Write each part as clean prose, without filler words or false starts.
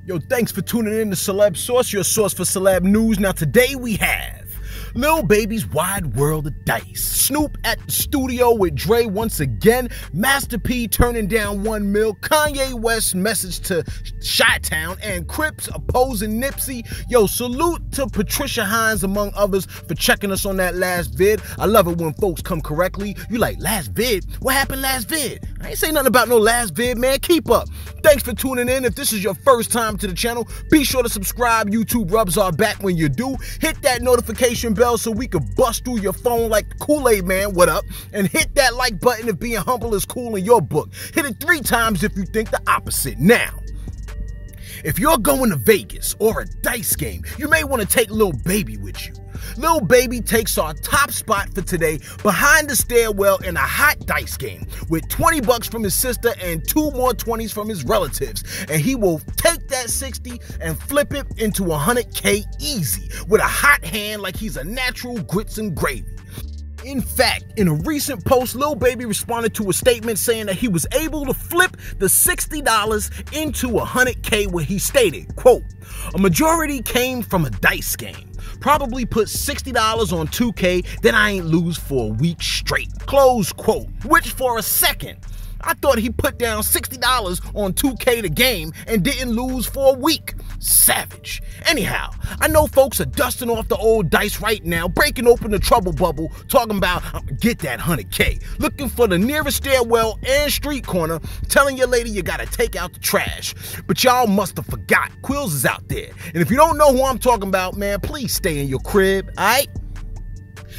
Yo, thanks for tuning in to Celeb Source, your source for celeb news. Now, today we have Lil Baby's Wide World of Dice, Snoop at the studio with Dre once again, Master P turning down $1 million, Kanye West message to Chi-Town, and CRIPS opposing Nipsey. Yo, salute to Patricia Hines, among others, for checking us on that last vid. I love it when folks come correctly. You like, last vid? What happened last vid? I ain't say nothing about no last vid, man. Keep up. Thanks for tuning in. If this is your first time to the channel, be sure to subscribe. YouTube rubs are back when you do. Hit that notification bell so we can bust through your phone like the Kool-Aid man, what up? And hit that like button if being humble is cool in your book. Hit it 3 times if you think the opposite. Now, if you're going to Vegas or a dice game, you may want to take Lil Baby with you. Lil Baby takes our top spot for today behind the stairwell in a hot dice game with 20 bucks from his sister and 2 more 20s from his relatives. And he will take that 60 and flip it into 100K easy with a hot hand like he's a natural grits and gravy. In fact, in a recent post, Lil Baby responded to a statement saying that he was able to flip the $60 into 100K, where he stated, quote, "A majority came from a dice game. Probably put $60 on 2K, then I ain't lose for a week straight," close quote. Which for a second, I thought he put down $60 on 2K the game and didn't lose for a week. Savage. Anyhow, I know folks are dusting off the old dice right now, breaking open the trouble bubble, talking about get that 100K, looking for the nearest stairwell and street corner, telling your lady you gotta take out the trash. But y'all must have forgot, Quills is out there. And if you don't know who I'm talking about, man, please stay in your crib, alright?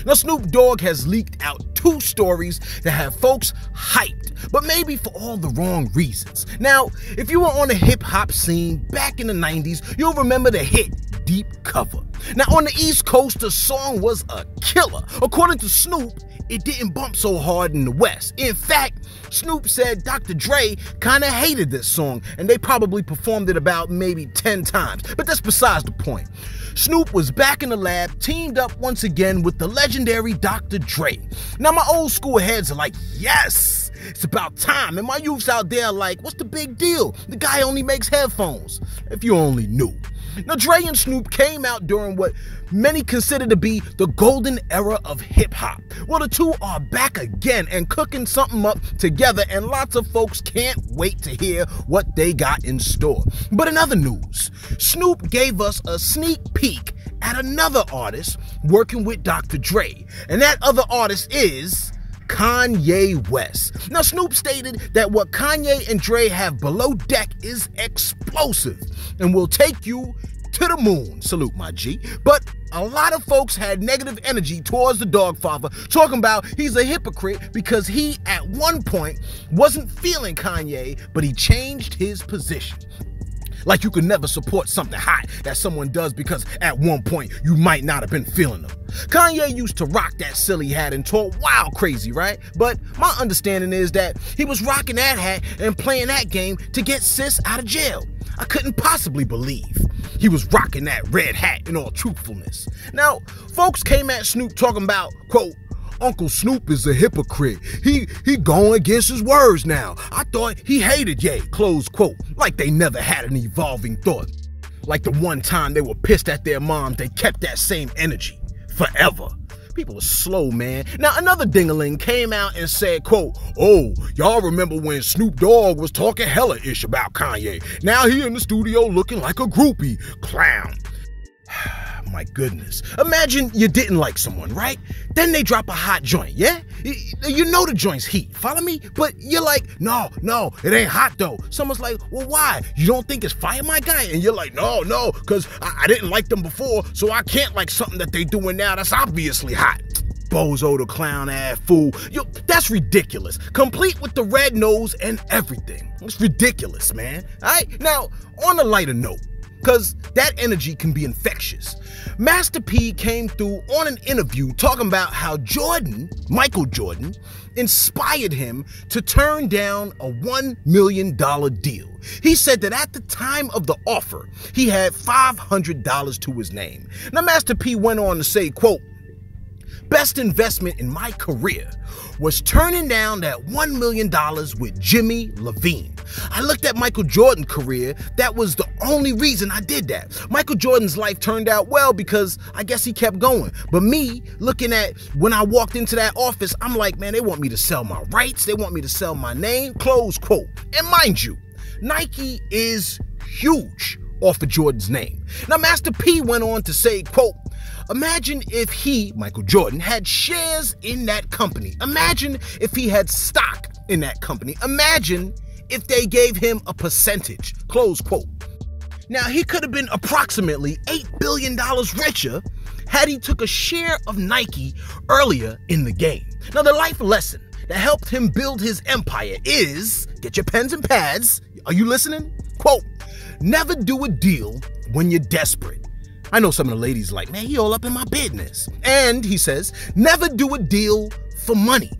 Now, Snoop Dogg has leaked out 2 stories that have folks hyped, but maybe for all the wrong reasons. Now, if you were on the hip-hop scene back in the 90s, you'll remember the hit Deep Cover. Now, on the East Coast, the song was a killer. According to Snoop, it didn't bump so hard in the West. In fact, Snoop said Dr. Dre kinda hated this song, and they probably performed it about maybe 10 times. But that's besides the point. Snoop was back in the lab, teamed up once again with the legendary Dr. Dre. Now, my old school heads are like, yes, it's about time. And my youths out there are like, what's the big deal? The guy only makes headphones. If you only knew. Now, Dre and Snoop came out during what many consider to be the golden era of hip-hop. Well, the two are back again and cooking something up together, and lots of folks can't wait to hear what they got in store. But in other news, Snoop gave us a sneak peek at another artist working with Dr. Dre, and that other artist is Kanye West. Now, Snoop stated that what Kanye and Dre have below deck is explosive and will take you to the moon. Salute, my G. But a lot of folks had negative energy towards the Dogfather, talking about he's a hypocrite because he, at one point, wasn't feeling Kanye, but he changed his position. Like you could never support something hot that someone does because at one point you might not have been feeling them. Kanye used to rock that silly hat and talk wild crazy, right? But my understanding is that he was rocking that hat and playing that game to get sis out of jail. I couldn't possibly believe he was rocking that red hat in all truthfulness. Now, folks came at Snoop talking about, quote, "Uncle Snoop is a hypocrite. He going against his words now. I thought he hated Ye," close quote. Like they never had an evolving thought. Like the one time they were pissed at their mom, they kept that same energy forever. People are slow, man. Now, another dingaling came out and said, quote, "Oh, y'all remember when Snoop Dogg was talking hella-ish about Kanye? Now he in the studio looking like a groupie. Clown." My goodness. Imagine you didn't like someone, right? Then they drop a hot joint, yeah? You know the joint's heat, follow me? But you're like, no, it ain't hot though. Someone's like, well, why? You don't think it's fire, my guy? And you're like, no, because I didn't like them before, so I can't like something that they doing now that's obviously hot. Bozo the clown ass fool. Yo, that's ridiculous. Complete with the red nose and everything. It's ridiculous, man. All right? Now, on a lighter note, because that energy can be infectious, Master P came through on an interview talking about how Michael Jordan, inspired him to turn down a $1 million deal. He said that at the time of the offer, he had $500 to his name. Now, Master P went on to say, quote, best investment in my career was turning down that $1 million with Jimmy Levine. I looked at Michael Jordan's career. That was the only reason I did that. Michael Jordan's life turned out well because I guess he kept going. But me, looking at when I walked into that office, I'm like, man, they want me to sell my rights. They want me to sell my name, close quote. And mind you, Nike is huge off of Jordan's name. Now, Master P went on to say, quote, imagine if he, Michael Jordan, had shares in that company. Imagine if he had stock in that company. Imagine if they gave him a percentage, close quote. Now, he could have been approximately $8 billion richer had he took a share of Nike earlier in the game. Now, the life lesson that helped him build his empire is, get your pens and pads, are you listening? Quote, never do a deal when you're desperate. I know some of the ladies like, man, he all up in my business. And he says, never do a deal for money.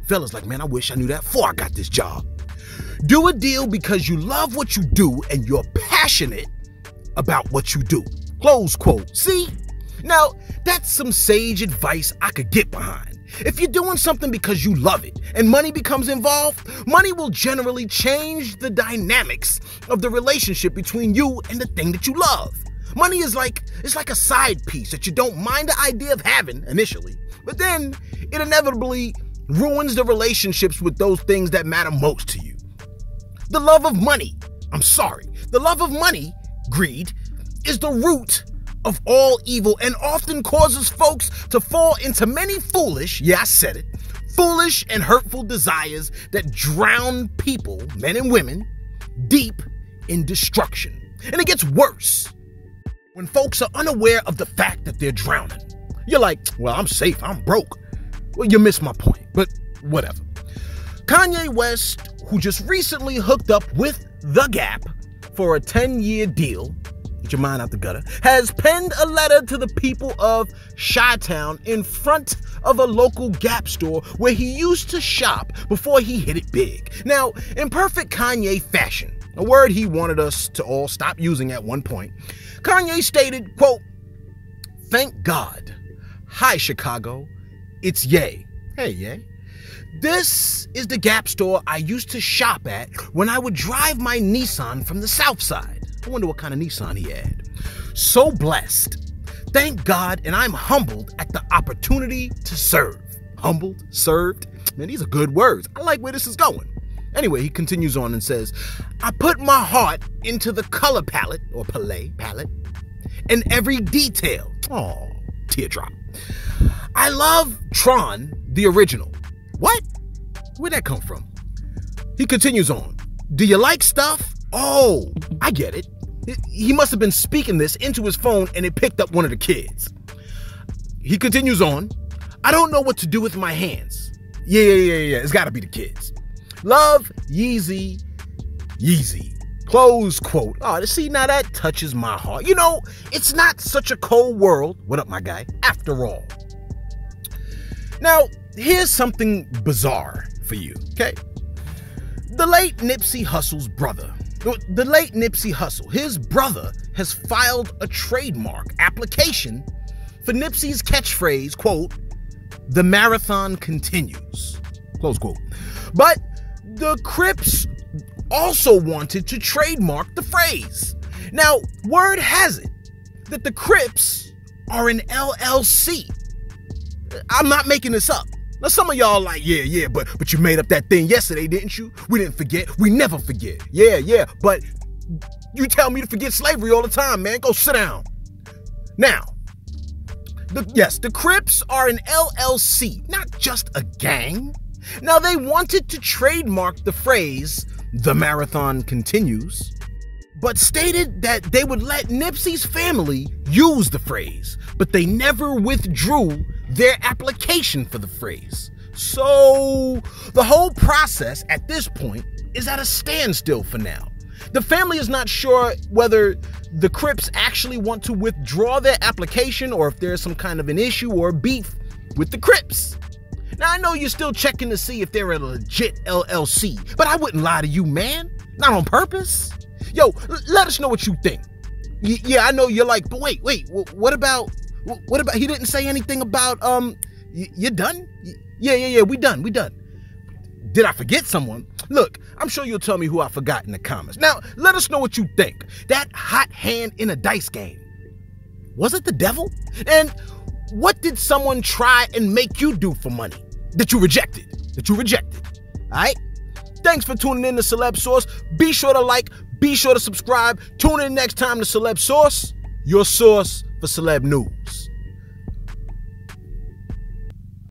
Fellas like, man, I wish I knew that before I got this job. Do a deal because you love what you do and you're passionate about what you do. Close quote. See? Now, that's some sage advice I could get behind. If you're doing something because you love it and money becomes involved, money will generally change the dynamics of the relationship between you and the thing that you love. Money is it's like a side piece that you don't mind the idea of having initially, but then it inevitably ruins the relationships with those things that matter most to you. The love of money, greed, is the root of all evil and often causes folks to fall into many foolish, yeah, I said it, foolish and hurtful desires that drown people, men and women, deep in destruction. And it gets worse when folks are unaware of the fact that they're drowning. You're like, well, I'm safe, I'm broke. Well, you missed my point, but whatever. Kanye West, who just recently hooked up with The Gap for a 10-year deal, get your mind out the gutter, has penned a letter to the people of Chi-Town in front of a local Gap store where he used to shop before he hit it big. Now, in perfect Kanye fashion, a word he wanted us to all stop using at one point, Kanye stated, quote, thank God. Hi, Chicago. It's Ye. Hey, Ye. This is the Gap store I used to shop at when I would drive my Nissan from the South Side. I wonder what kind of Nissan he had. So blessed. Thank God, and I'm humbled at the opportunity to serve. Humbled, served. Man, these are good words. I like where this is going. Anyway, he continues on and says, I put my heart into the color palette, or palette, and every detail. Oh, teardrop. I love Tron, the original. What? Where'd that come from? He continues on. Do you like stuff? Oh, I get it. He must have been speaking this into his phone and it picked up one of the kids. He continues on. I don't know what to do with my hands. Yeah. It's gotta be the kids. Love, Yeezy. Close quote. Oh, see, now that touches my heart. You know, it's not such a cold world. What up, my guy? After all. Now, here's something bizarre for you, okay? The late Nipsey Hussle's brother. The late Nipsey Hussle, his brother has filed a trademark application for Nipsey's catchphrase, quote, the marathon continues, close quote. But the CRIPS also wanted to trademark the phrase. Now, word has it that the CRIPS are an LLC. I'm not making this up. Now, some of y'all like, yeah, but you made up that thing yesterday, didn't you? We didn't forget. We never forget. Yeah, but you tell me to forget slavery all the time, man. Go sit down. Now, the CRIPS are an LLC, not just a gang. Now, they wanted to trademark the phrase, the marathon continues, but stated that they would let Nipsey's family use the phrase, but they never withdrew their application for the phrase. So the whole process at this point is at a standstill for now. The family is not sure whether the CRIPS actually want to withdraw their application or if there's some kind of an issue or beef with the CRIPS. Now, I know you're still checking to see if they're a legit LLC, but I wouldn't lie to you, man. Not on purpose. Yo, let us know what you think. Yeah, I know you're like, but wait, what about he didn't say anything about You done? Yeah, we done. Did I forget someone? Look, I'm sure you'll tell me who I forgot in the comments. Now, let us know what you think. That hot hand in a dice game, was it the devil? And what did someone try and make you do for money that you rejected? All right? Thanks for tuning in to Celeb Source. Be sure to like, be sure to subscribe. Tune in next time to Celeb Source, your source for celeb news.